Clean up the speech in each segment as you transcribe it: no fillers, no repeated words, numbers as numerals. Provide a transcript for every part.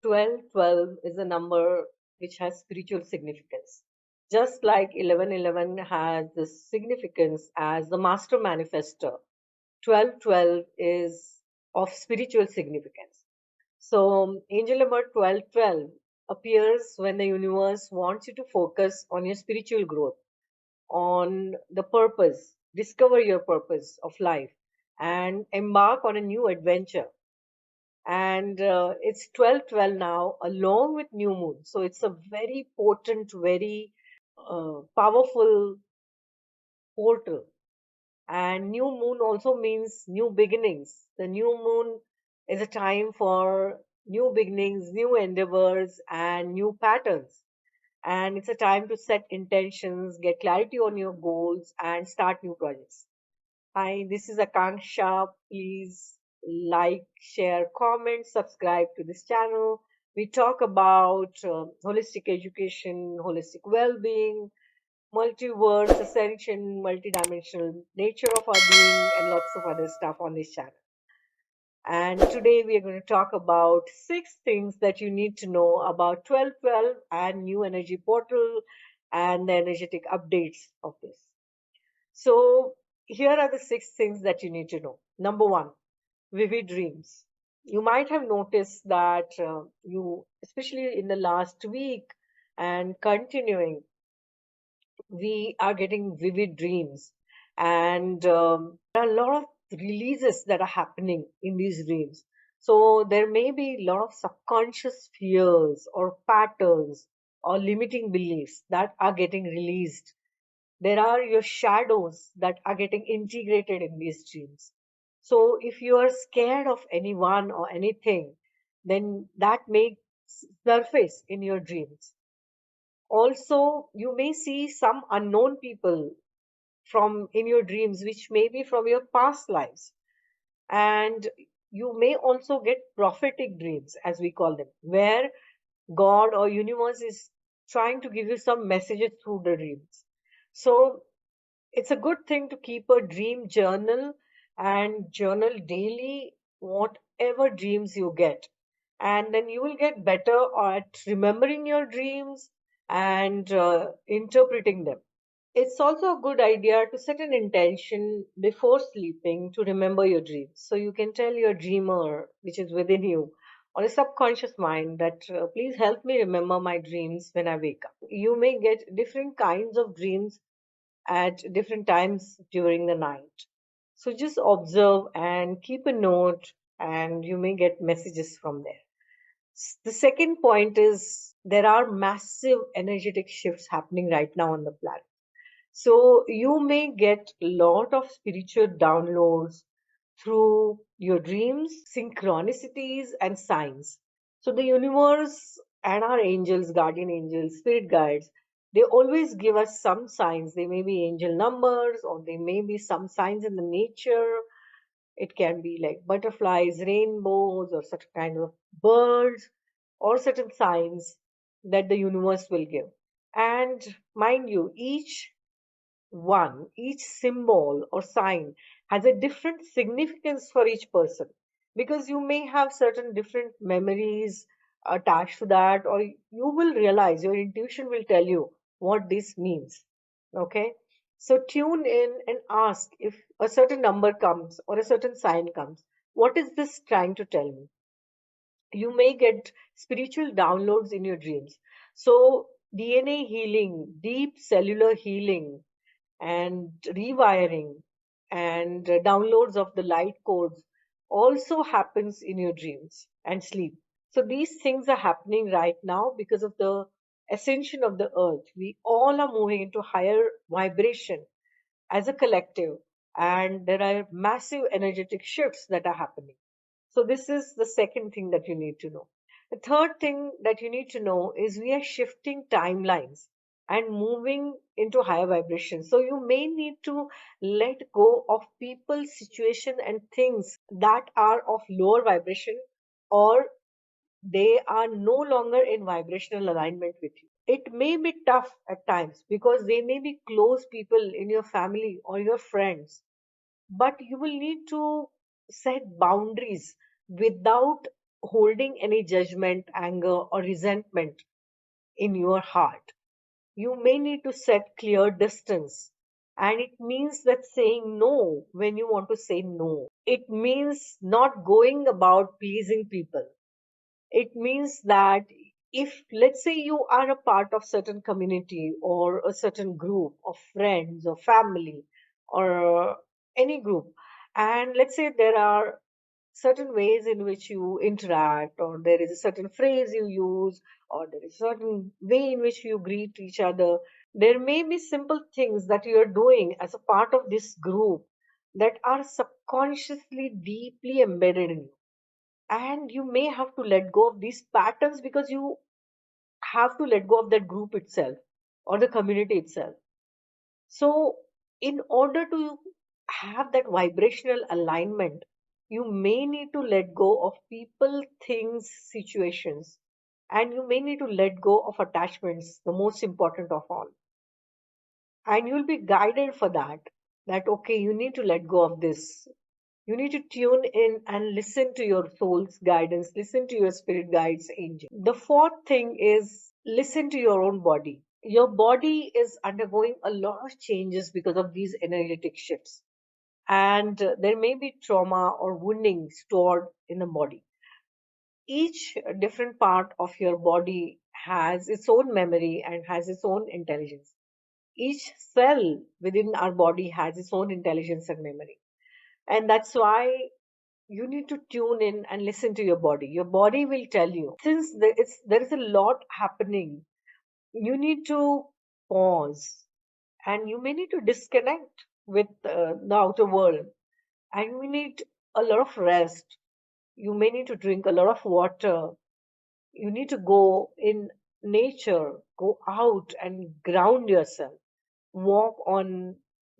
1212 is a number which has spiritual significance. Just like 1111 has the significance as the master manifester, 1212 is of spiritual significance. So, angel number 1212 appears when the universe wants you to focus on your spiritual growth, on the purpose, discover your purpose of life, and embark on a new adventure. And it's 1212 now along with new moon, so it's a very potent, very powerful portal. And new moon also means new beginnings. The new moon is a time for new beginnings, new endeavors, and new patterns. And it's a time to set intentions, get clarity on your goals, and start new projects. Hi, this is Akanksshaa. Please like, share, comment, subscribe to this channel. We talk about holistic education, holistic well-being, multiverse, ascension, multidimensional nature of our being, and lots of other stuff on this channel. And today we are going to talk about 6 things that you need to know about 1212 and new energy portal and the energetic updates of this. So, here are the 6 things that you need to know. Number one, vivid dreams. You might have noticed that especially in the last week and continuing, we are getting vivid dreams. And there are a lot of releases that are happening in these dreams. So, there may be a lot of subconscious fears or patterns or limiting beliefs that are getting released. There are your shadows that are getting integrated in these dreams. So if you are scared of anyone or anything, then that may surface in your dreams. Also, you may see some unknown people from in your dreams, which may be from your past lives. And you may also get prophetic dreams, as we call them, where God or universe is trying to give you some messages through the dreams. So it's a good thing to keep a dream journal and journal daily whatever dreams you get. And then you will get better at remembering your dreams and interpreting them. It's also a good idea to set an intention before sleeping to remember your dreams. So you can tell your dreamer, which is within you, or a subconscious mind, that please help me remember my dreams when I wake up. You may get different kinds of dreams at different times during the night. So just observe and keep a note, and you may get messages from there. The second point is there are massive energetic shifts happening right now on the planet. So you may get a lot of spiritual downloads through your dreams, synchronicities, and signs. So the universe and our angels, guardian angels, spirit guides, they always give us some signs. They may be angel numbers, or they may be some signs in the nature. It can be like butterflies, rainbows, or such kind of birds, or certain signs that the universe will give. And mind you, each symbol or sign has a different significance for each person, because you may have certain different memories attached to that, or you will realize your intuition will tell you what this means. Okay, so tune in and ask, if a certain number comes or a certain sign comes, what is this trying to tell me? You may get spiritual downloads in your dreams. So DNA healing, deep cellular healing, and rewiring, and downloads of the light codes also happens in your dreams and sleep. So these things are happening right now because of the ascension of the earth. We all are moving into higher vibration as a collective, and there are massive energetic shifts that are happening. So this is the second thing that you need to know. The third thing that you need to know is we are shifting timelines and moving into higher vibration. So you may need to let go of people, situation, and things that are of lower vibration, or they are no longer in vibrational alignment with you. It may be tough at times because they may be close people in your family or your friends, but you will need to set boundaries without holding any judgment, anger, or resentment in your heart. You may need to set clear distance. And it means that saying no when you want to say no. It means not going about pleasing people. It means that if, let's say, you are a part of certain community or a certain group of friends or family or any group, and let's say there are certain ways in which you interact, or there is a certain phrase you use, or there is a certain way in which you greet each other, there may be simple things that you are doing as a part of this group that are subconsciously deeply embedded in you, and you may have to let go of these patterns because you have to let go of that group itself or the community itself. So in order to have that vibrational alignment, you may need to let go of people, things, situations, and you may need to let go of attachments, the most important of all. And you'll be guided for that, that okay, you need to let go of this. You need to tune in and listen to your soul's guidance, listen to your spirit guides, angel. The fourth thing is listen to your own body. Your body is undergoing a lot of changes because of these energetic shifts. And there may be trauma or wounding stored in the body. Each different part of your body has its own memory and has its own intelligence. Each cell within our body has its own intelligence and memory. And that's why you need to tune in and listen to your body. Your body will tell you. Since there is a lot happening, you need to pause, and you may need to disconnect with the outer world, and we need a lot of rest. You may need to drink a lot of water. You need to go in nature, go out and ground yourself, walk on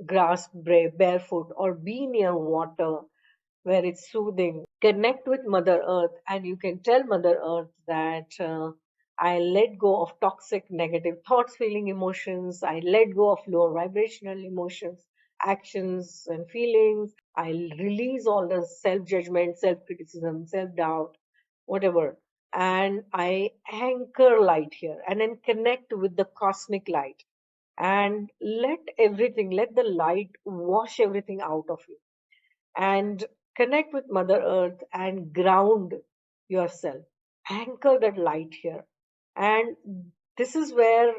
grass barefoot, or be near water where it's soothing. Connect with Mother Earth, and you can tell Mother Earth that I let go of toxic negative thoughts, feeling, emotions. I let go of lower vibrational emotions, actions, and feelings. I release all the self judgment, self criticism, self doubt, whatever. And I anchor light here and then connect with the cosmic light and let the light wash everything out of you, and connect with Mother Earth and ground yourself. Anchor that light here. And this is where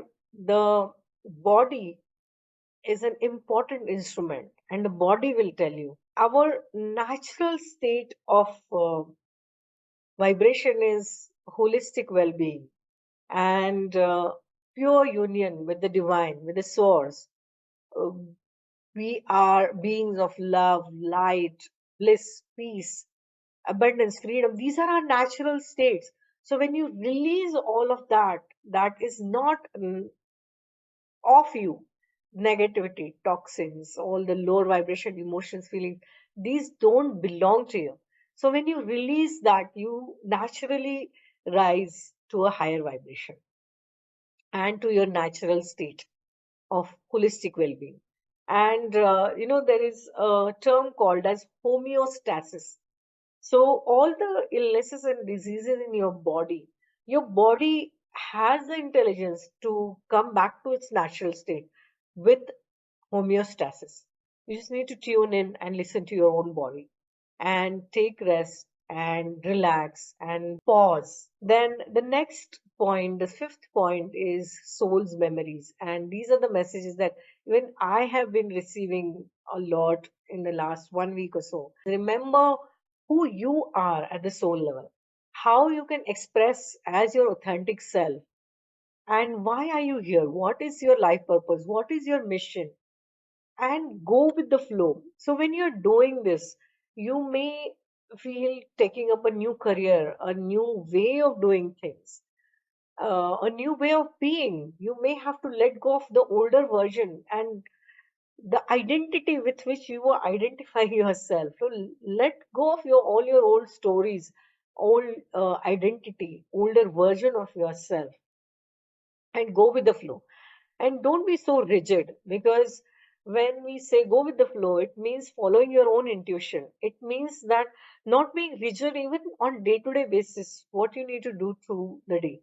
the body is an important instrument, and the body will tell you. Our natural state of vibration is holistic well being and pure union with the divine, with the source. Uh, we are beings of love, light, bliss, peace, abundance, freedom. These are our natural states. So when you release all of that, that is not of you, negativity, toxins, all the lower vibration emotions, feelings, these don't belong to you. So when you release that, you naturally rise to a higher vibration and to your natural state of holistic well-being. And there is a term called as homeostasis. So all the illnesses and diseases in your body has the intelligence to come back to its natural state with homeostasis. You just need to tune in and listen to your own body and take rest and relax and pause. Then the next point, the fifth point, is soul's memories. And these are the messages that even I have been receiving a lot in the last 1 week or so. Remember who you are at the soul level, how you can express as your authentic self, and why are you here? What is your life purpose? What is your mission? And go with the flow. So when you're doing this, you may feel taking up a new career, a new way of doing things, a new way of being. You may have to let go of the older version and the identity with which you are identifying yourself. So let go of all your old stories, old identity, older version of yourself, and go with the flow. And don't be so rigid, because When we say go with the flow, it means following your own intuition. It means that not being rigid even on day-to-day basis, what you need to do through the day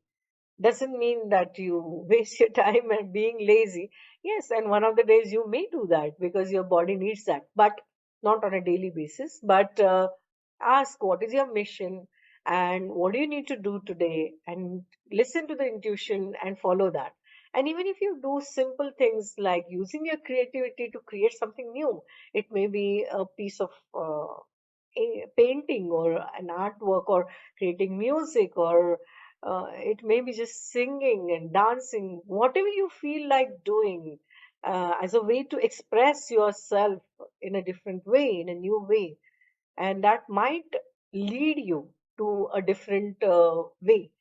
doesn't mean that you waste your time and being lazy. Yes, and one of the days you may do that because your body needs that, but not on a daily basis. But ask what is your mission and what do you need to do today, and listen to the intuition and follow that. And even if you do simple things like using your creativity to create something new, it may be a piece of a painting or an artwork, or creating music, or it may be just singing and dancing, whatever you feel like doing, as a way to express yourself in a different way, in a new way. And that might lead you to a different way.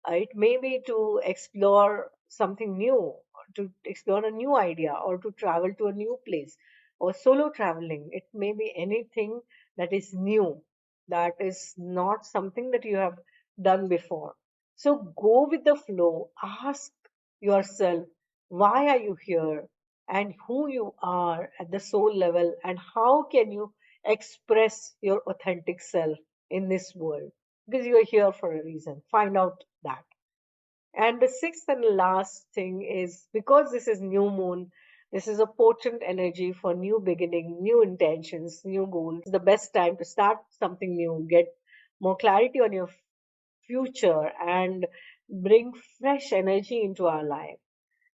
It may be to explore something new, to explore a new idea, or to travel to a new place, or solo traveling. It may be anything that is new, that is not something that you have done before. So go with the flow. Ask yourself, why are you here? And who you are at the soul level, and how can you express your authentic self in this world? Because you are here for a reason. Find out that. And the sixth and last thing is, because this is new moon, this is a potent energy for new beginning, new intentions, new goals. The best time to start something new, get more clarity on your future, and bring fresh energy into our life.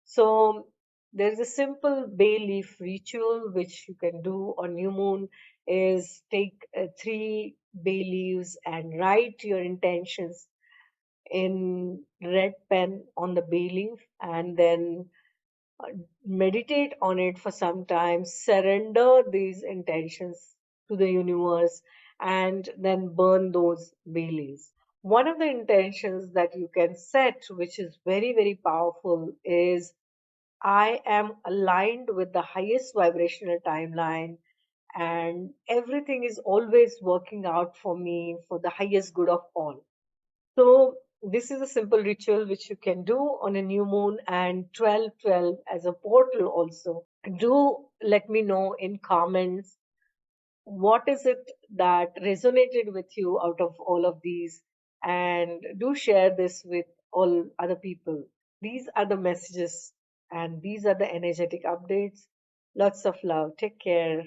So there's a simple bay leaf ritual which you can do on new moon, is take three bay leaves and write your intentions in red pen on the bay leaf, and then uh, meditate on it for some time, surrender these intentions to the universe, and then burn those bay leaves. One of the intentions that you can set, which is very, very powerful, is I am aligned with the highest vibrational timeline, and everything is always working out for me for the highest good of all. So this is a simple ritual which you can do on a new moon, and 12/12 as a portal also. Do let me know in comments what is it that resonated with you out of all of these, and do share this with all other people. These are the messages and these are the energetic updates. Lots of love. Take care.